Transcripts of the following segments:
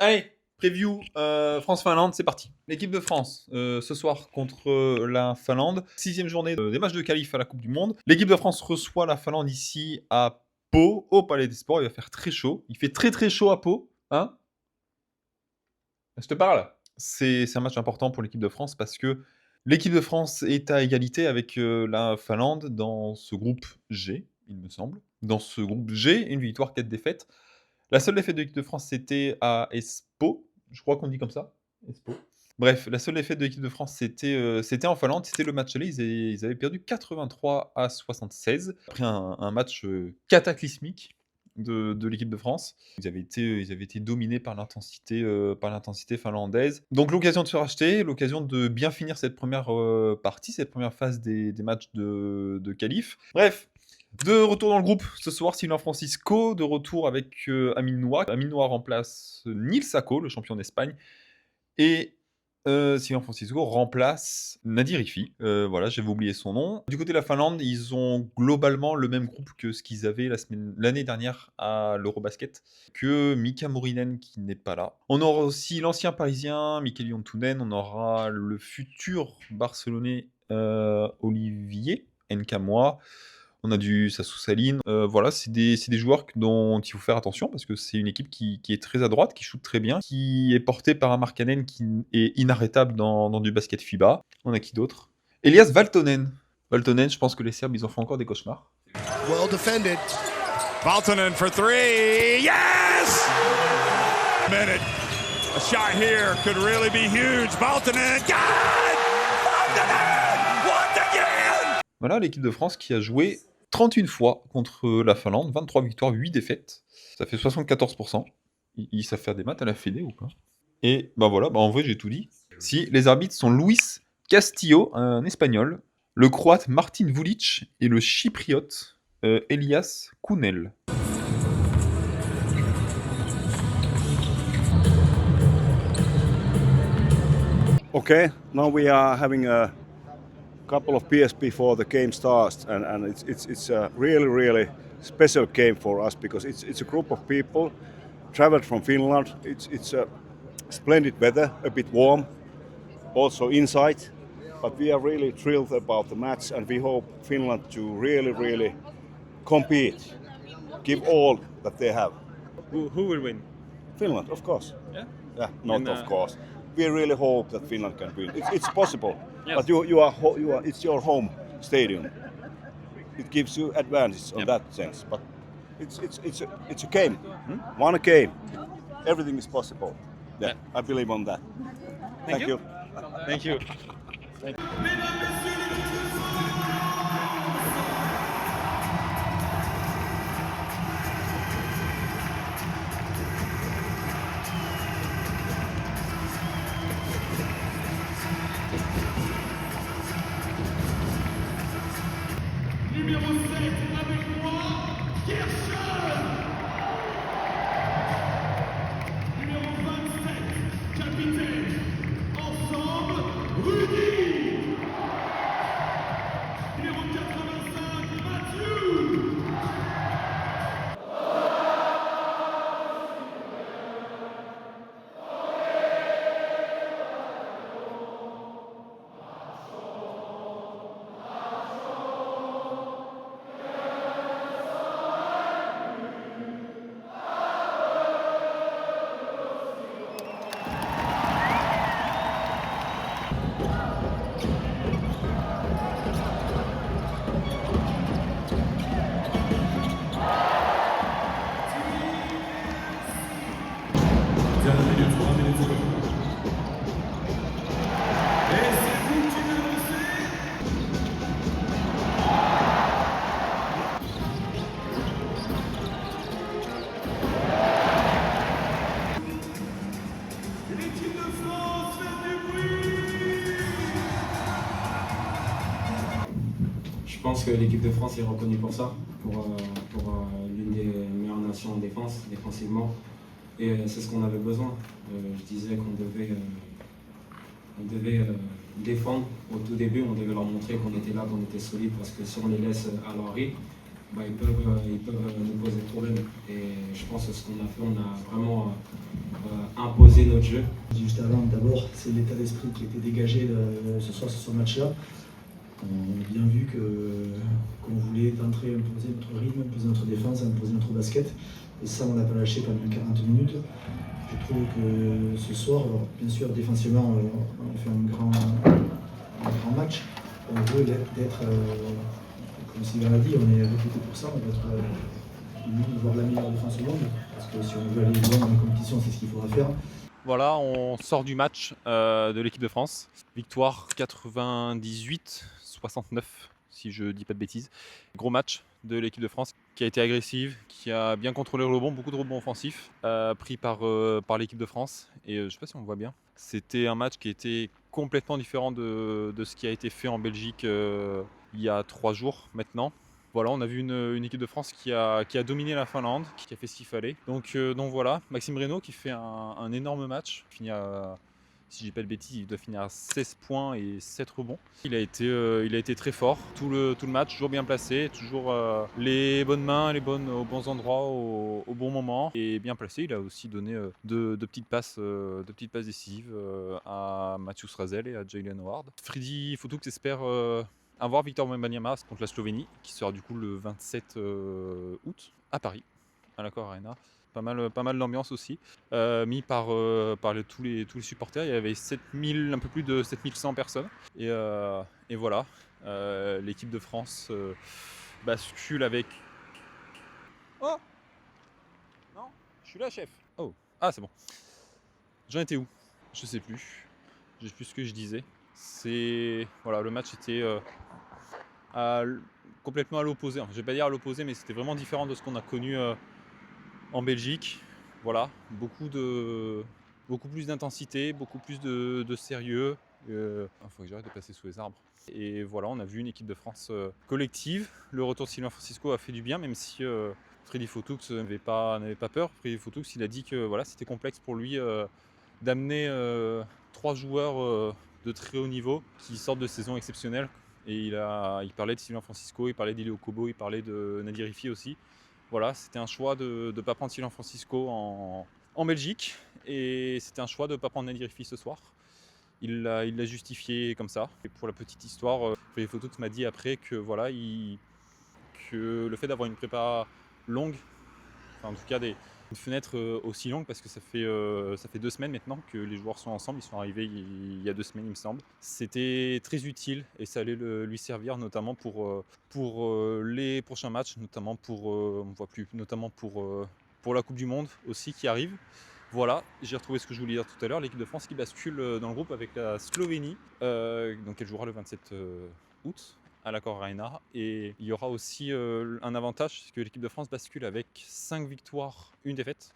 Allez, preview France-Finlande, c'est parti. L'équipe de France, ce soir contre la Finlande. 6e journée des matchs de qualif à la Coupe du Monde. L'équipe de France reçoit la Finlande ici à Pau, au Palais des Sports. Il va faire très chaud. Il fait très très chaud à Pau. Hein? Je te parle. C'est un match important pour l'équipe de France parce que l'équipe de France est à égalité avec la Finlande dans ce groupe G, il me semble. Dans ce groupe G, une victoire, 4 défaites. La seule défaite de l'équipe de France, c'était à Espoo. Je crois qu'on dit comme ça. Espoo. Bref, la seule défaite de l'équipe de France, c'était en Finlande. C'était le match aller. Ils avaient perdu 83-76 après un match cataclysmique de l'équipe de France. Ils avaient été dominés par l'intensité finlandaise. Donc l'occasion de se racheter, l'occasion de bien finir cette première partie, cette première phase des matchs de qualif. Bref, de retour dans le groupe ce soir, Sylvain Francisco, de retour avec Amine Noah. Amine Noah remplace Nils Sako, le champion d'Espagne. Et Sylvain Francisco remplace Nadir Ifi. Voilà, j'avais oublié son nom. Du côté de la Finlande, ils ont globalement le même groupe que ce qu'ils avaient l'année dernière à l'Eurobasket, que Mika Mourinen qui n'est pas là. On aura aussi l'ancien parisien Mikel Yontunen, on aura le futur barcelonais Olivier Nkamwa. On a du Sassou Saline. Voilà, c'est des joueurs dont il faut faire attention parce que c'est une équipe qui est très à droite, qui shoot très bien, qui est portée par un Markkanen qui est inarrêtable dans du basket FIBA. On a qui d'autre? Elias Valtonen. Valtonen, je pense que les Serbes, ils en font encore des cauchemars. Well defended. Valtonen for three. Yes! Minute. A shot here could really be huge. Valtonen. God! Valtonen! Once again! Voilà, l'équipe de France qui a joué 31 fois contre la Finlande, 23 victoires, 8 défaites. Ça fait 74%. Ils savent faire des maths à la Fédé ou pas? Et bah voilà, en vrai j'ai tout dit. Si les arbitres sont Luis Castillo, un espagnol, le croate Martin Vulic et le chypriote Elias Kounel. Okay, now we are having a couple of beers before the game starts, and it's a really special game for us because it's a group of people traveled from Finland. It's a splendid weather, a bit warm, also inside, but we are really thrilled about the match, and we hope Finland to really compete, give all that they have. Who will win? Finland, of course. Yeah. Yeah, not And, of course. We really hope that Finland can win. It's possible, Yes. but you are it's your home stadium. It gives you advantage on Yep. that sense. But it's a game, one game. Everything is possible. Yeah, I believe on that. Thank you. Thank you. Numéro 7 avec moi, Gershon. Numéro 27, capitaine. Ensemble, Rudy. Numéro 85, Mathieu. L'équipe de France fait du bruit. Je pense que l'équipe de France est reconnue pour ça, pour l'une des meilleures nations en défense, défensivement. Et c'est ce qu'on avait besoin. Je disais qu'on devait défendre au tout début, on devait leur montrer qu'on était là, qu'on était solide, parce que si on les laisse à leur rythme, ils peuvent nous poser problème. Et je pense que ce qu'on a fait, on a vraiment imposé notre jeu. Juste avant, d'abord, c'est l'état d'esprit qui était dégagé ce soir sur ce match-là. On a bien vu qu'on voulait d'entrée imposer notre rythme, imposer notre défense, imposer notre basket. Et ça, on l'a pas lâché pendant 40 minutes. Je trouve que ce soir, alors, bien sûr, défensivement, on fait un grand match. On veut d'être, comme Sylvain l'a dit, on est recruté pour ça, on veut être voir la meilleure défense au monde. Parce que si on veut aller loin dans la compétition, c'est ce qu'il faudra faire. Voilà, on sort du match de l'équipe de France. Victoire 98-69, si je dis pas de bêtises. Gros match de l'équipe de France qui a été agressive, qui a bien contrôlé le rebond, beaucoup de rebonds offensifs pris par l'équipe de France. Et je sais pas si on voit bien. C'était un match qui était complètement différent de ce qui a été fait en Belgique il y a 3 jours maintenant. Voilà, on a vu une équipe de France qui a dominé la Finlande, qui a fait ce qu'il fallait. Donc voilà, Maxime Reynaud qui fait un énorme match. Il finit si je dis pas de bêtises, il doit finir à 16 points et 7 rebonds. Il a été très fort tout le match, toujours bien placé, toujours les bonnes mains, aux bons endroits, au bon moment. Et bien placé, il a aussi donné deux petites passes décisives à Mathieu Srazel et à Jaylen Howard. Freddy Fotoux espère avoir Victor Wembanyama contre la Slovénie, qui sera du coup le 27 août à Paris, à l'Accor Arena. Pas mal d'ambiance aussi, mis par tous les supporters. Il y avait un peu plus de 7100 personnes. Et voilà, l'équipe de France bascule avec... Oh non, je suis là, chef. Oh, ah c'est bon. J'en étais où? Je sais plus. Je sais plus ce que je disais. Voilà, le match était complètement à l'opposé. Enfin, je vais pas dire à l'opposé, mais c'était vraiment différent de ce qu'on a connu en Belgique. Voilà, beaucoup plus d'intensité, beaucoup plus de sérieux. Faut que j'arrête de passer sous les arbres. Et voilà, on a vu une équipe de France collective. Le retour de Sylvain Francisco a fait du bien, même si Freddy Fotoux n'avait pas peur. Freddy Fotoux, il a dit que voilà, c'était complexe pour lui d'amener 3 joueurs de très haut niveau qui sortent de saisons exceptionnelles. Et il parlait de Sylvain Francisco, il parlait d'Ilio Kobo, il parlait de Nadir Rifi aussi. Voilà, c'était un choix de ne pas prendre Sylvain Francisco en Belgique, et c'était un choix de ne pas prendre Nadir Rifi ce soir. Il l'a justifié comme ça. Et pour la petite histoire, Freddy Fotoux m'a dit après que voilà, que le fait d'avoir une prépa longue, enfin en tout cas une fenêtre aussi longue, parce que ça fait 2 semaines maintenant que les joueurs sont ensemble, ils sont arrivés il y a 2 semaines il me semble. C'était très utile et ça allait lui servir notamment pour les prochains matchs, notamment pour la Coupe du Monde aussi qui arrive. Voilà, j'ai retrouvé ce que je voulais dire tout à l'heure, l'équipe de France qui bascule dans le groupe avec la Slovénie, donc elle jouera le 27 août à l'Accor Arena. Et il y aura aussi un avantage, c'est que l'équipe de France bascule avec 5 victoires, 1 défaite,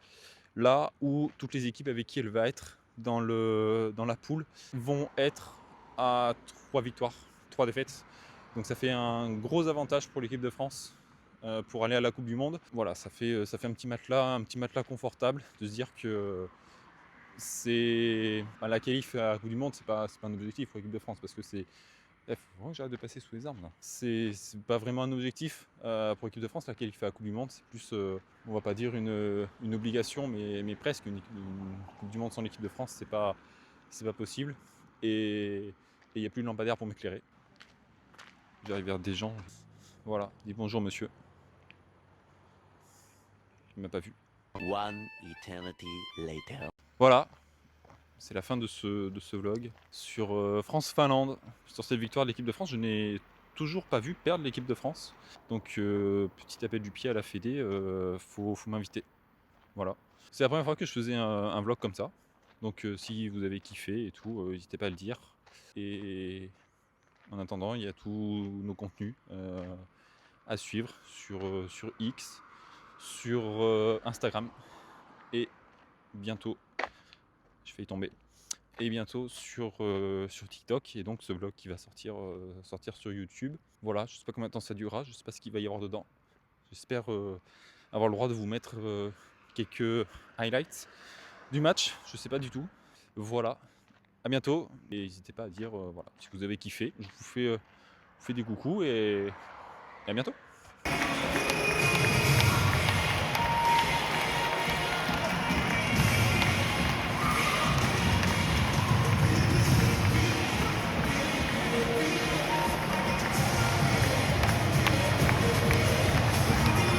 là où toutes les équipes avec qui elle va être dans la poule vont être à 3 victoires, 3 défaites. Donc ça fait un gros avantage pour l'équipe de France pour aller à la Coupe du Monde. Voilà, ça fait un petit matelas confortable de se dire que la qualif à la Coupe du Monde, c'est pas un objectif pour l'équipe de France, parce que c'est... Il faut vraiment que j'arrête de passer sous les arbres là. C'est pas vraiment un objectif pour l'équipe de France, la qualif à la Coupe du Monde, c'est plus, on va pas dire une obligation, mais presque une Coupe du Monde sans l'équipe de France, c'est pas possible. Et il n'y a plus de lampadaire pour m'éclairer. J'arrive vers des gens. Voilà, dis bonjour monsieur. Il m'a pas vu. One eternity later. Voilà, c'est la fin de ce vlog sur France-Finlande. Sur cette victoire de l'équipe de France, je n'ai toujours pas vu perdre l'équipe de France. Donc petit appel du pied à la Fédé, faut m'inviter. Voilà. C'est la première fois que je faisais un vlog comme ça. Donc si vous avez kiffé et tout, n'hésitez pas à le dire. Et en attendant, il y a tous nos contenus à suivre sur X, sur Instagram et bientôt, je vais y tomber, et bientôt sur TikTok, et donc ce vlog qui va sortir sur YouTube. Voilà, je sais pas combien de temps ça durera, je sais pas ce qu'il va y avoir dedans. J'espère avoir le droit de vous mettre quelques highlights du match, je sais pas du tout. Voilà, à bientôt, et n'hésitez pas à dire voilà, si vous avez kiffé. Je vous fais des coucous et à bientôt.